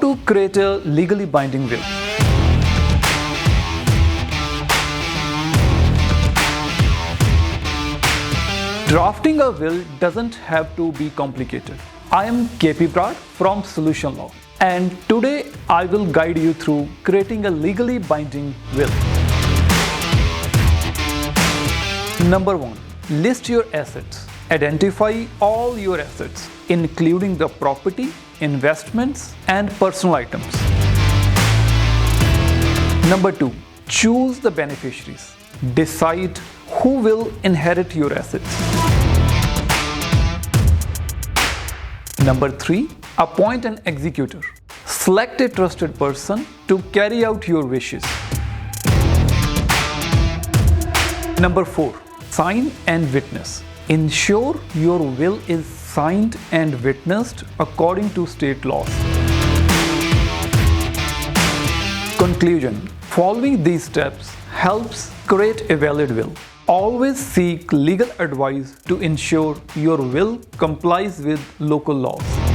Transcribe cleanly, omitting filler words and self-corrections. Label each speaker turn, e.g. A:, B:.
A: to create a legally binding will. Drafting a will doesn't have to be complicated. I am K.P BRAR from Solution Law, and today I will guide you through creating a legally binding will. Number 1. List your assets. Identify all your assets, including the property, investments, and personal items. Number 2. Choose the beneficiaries. Decide who will inherit your assets. Number 3. Appoint an executor. Select a trusted person to carry out your wishes. Number 4. Sign and witness. Ensure your will is signed and witnessed according to state laws. Conclusion. Following these steps helps create a valid will. Always seek legal advice to ensure your will complies with local laws.